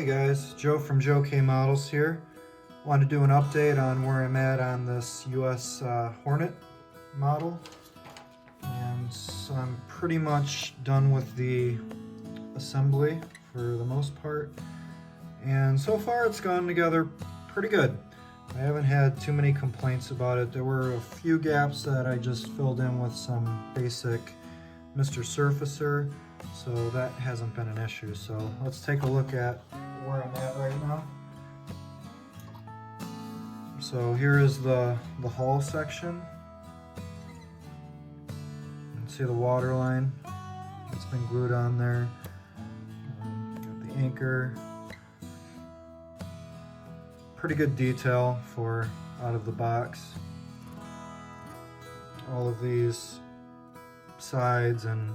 Hey guys, Joe from Joe K Models here. Want to do an update on where I'm at on this US Hornet model. And so I'm pretty much done with the assembly for the most part. And so far it's gone together pretty good. I haven't had too many complaints about it. There were a few gaps that I just filled in with some basic Mr. Surfacer, so that hasn't been an issue. So let's take a look at where I'm at right now. So here is the hull section. You can see the water line that's been glued on there. Got the anchor. Pretty good detail for out of the box. All of these sides and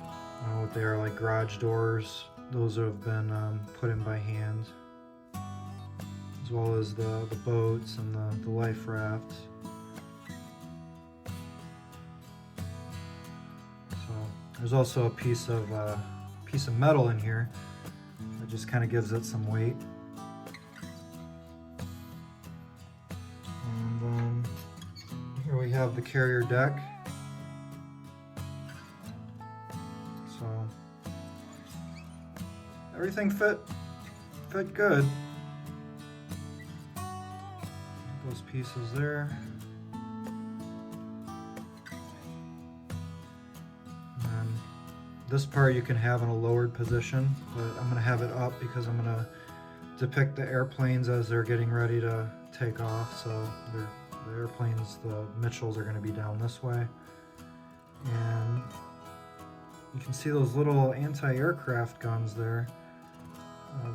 I don't know what they are, like garage doors, those have been put in by hand, as well as the boats and the life rafts. So there's also a piece of metal in here that just kind of gives it some weight. And then here we have the carrier deck. So everything fit good. Those pieces there. And this part you can have in a lowered position, but I'm going to have it up because I'm going to depict the airplanes as they're getting ready to take off. So the airplanes, the Mitchells, are going to be down this way. And you can see those little anti-aircraft guns there.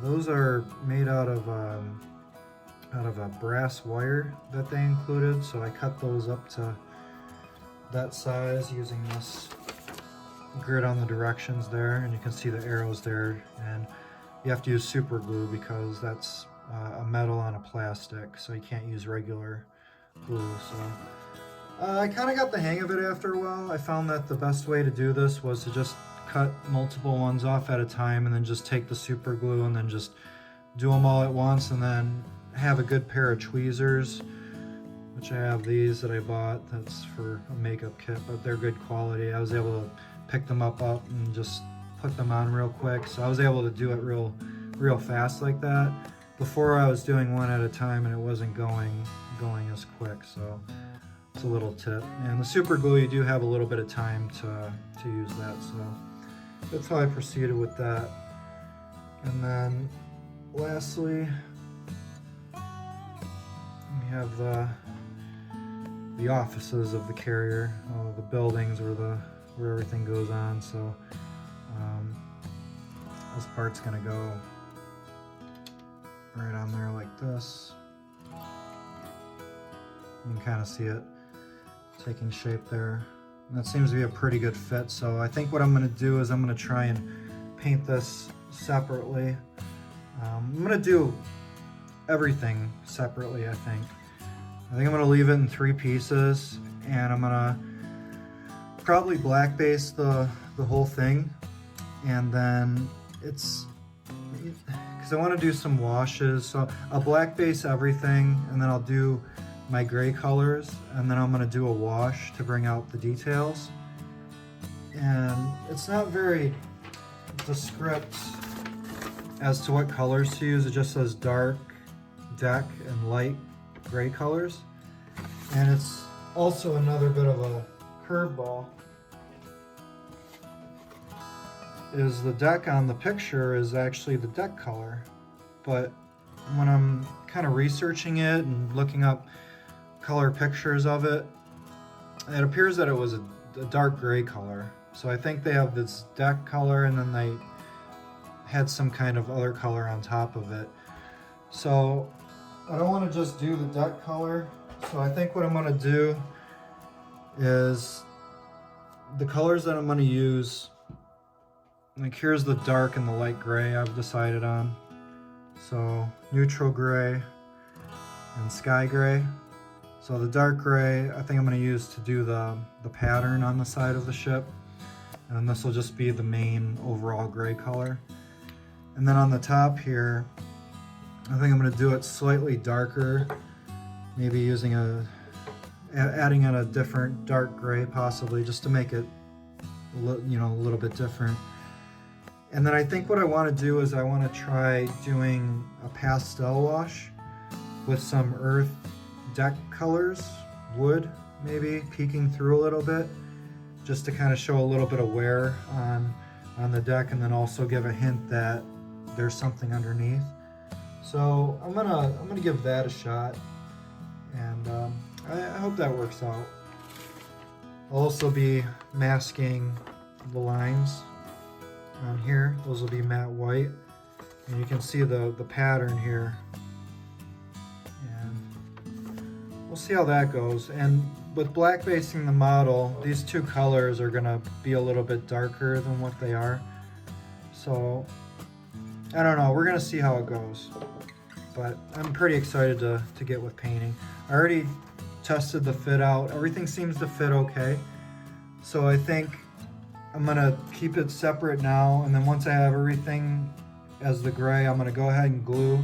Those are made out of a brass wire that they included, so I cut those up to that size using this grid on the directions there, and you can see the arrows there. And you have to use super glue because that's a metal on a plastic, so you can't use regular glue. So I kind of got the hang of it after a while. I found that the best way to do this was to just cut multiple ones off at a time and then just take the super glue and then just do them all at once, and then have a good pair of tweezers, which I have these that I bought. That's for a makeup kit, but they're good quality. I was able to pick them up and just put them on real quick, so I was able to do it real fast like that. Before I was doing one at a time and it wasn't going as quick, so it's a little tip. And the super glue, you do have a little bit of time to use that, so that's how I proceeded with that. And then lastly, we have the offices of the carrier, the buildings where everything goes on. So this part's gonna go right on there like this. You can kind of see it taking shape there. And that seems to be a pretty good fit. So I think what I'm going to do is I'm going to try and paint this separately. I'm going to do everything separately, I think. I'm going to leave it in 3 pieces, and I'm going to probably black base the whole thing. And then it's, because I want to do some washes, so I'll black base everything, and then I'll do my gray colors, and then I'm going to do a wash to bring out the details. And it's not very descriptive as to what colors to use. It just says dark deck and light gray colors. And it's also another bit of a curveball, is the deck on the picture is actually the deck color, but when I'm kind of researching it and looking up color pictures of it, it appears that it was a dark gray color. So I think they have this deck color and then they had some kind of other color on top of it. So I don't want to just do the deck color. So I think what I'm going to do is the colors that I'm going to use, like here's the dark and the light gray I've decided on. So neutral gray and sky gray. So the dark gray, I think I'm going to use to do the pattern on the side of the ship. And this will just be the main overall gray color. And then on the top here, I think I'm going to do it slightly darker, maybe using adding in a different dark gray possibly, just to make it you know, a little bit different. And then I think what I want to do is I want to try doing a pastel wash with some earth deck colors, wood maybe peeking through a little bit, just to kind of show a little bit of wear on the deck, and then also give a hint that there's something underneath. So I'm gonna give that a shot, and I hope that works out. I'll also be masking the lines on here. Those will be matte white, and you can see the pattern here, and we'll see how that goes. And with black basing the model, these two colors are gonna be a little bit darker than what they are, so I don't know, we're gonna see how it goes. But I'm pretty excited to get with painting. I already tested the fit out. Everything seems to fit okay. So I think I'm gonna keep it separate now, and then once I have everything as the gray, I'm gonna go ahead and glue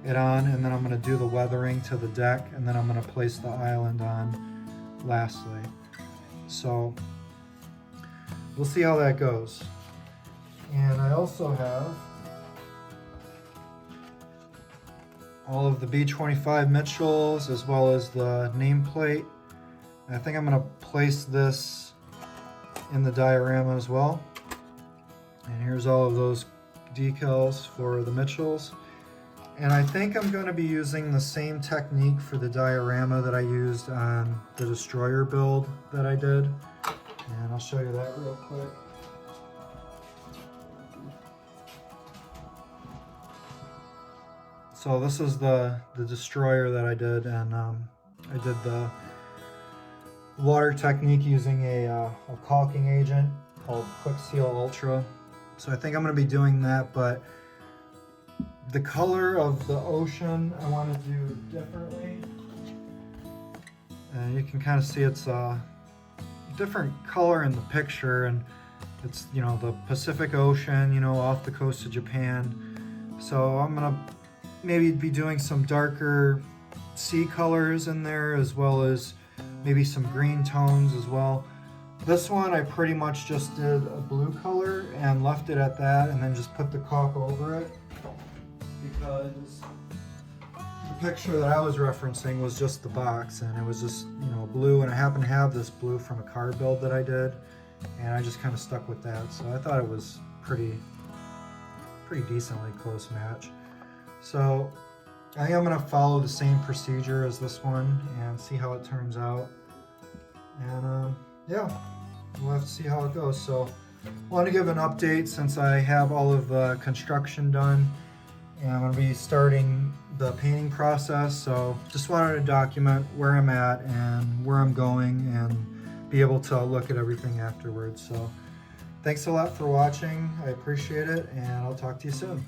it on, and then I'm gonna do the weathering to the deck, and then I'm gonna place the island on lastly. So we'll see how that goes. And I also have all of the B25 Mitchells as well as the nameplate. I think I'm gonna place this in the diorama as well. And here's all of those decals for the Mitchells. And I think I'm gonna be using the same technique for the diorama that I used on the Destroyer build that I did. And I'll show you that real quick. So this is the Destroyer that I did, and I did the water technique using a caulking agent called Quick Seal Ultra. So I think I'm going to be doing that, but the color of the ocean I want to do differently. And you can kind of see it's a different color in the picture, and it's, you know, the Pacific Ocean, you know, off the coast of Japan. So I'm going to maybe be doing some darker sea colors in there, as well as maybe some green tones as well. This one I pretty much just did a blue color and left it at that, and then just put the caulk over it, because the picture that I was referencing was just the box, and it was just, you know, blue, and I happen to have this blue from a car build that I did, and I just kind of stuck with that. So I thought it was pretty decently close match. So I think I'm going to follow the same procedure as this one and see how it turns out. And yeah, we'll have to see how it goes. So I want to give an update since I have all of the construction done, and I'm going to be starting the painting process. So just wanted to document where I'm at and where I'm going, and be able to look at everything afterwards. So thanks a lot for watching. I appreciate it, and I'll talk to you soon.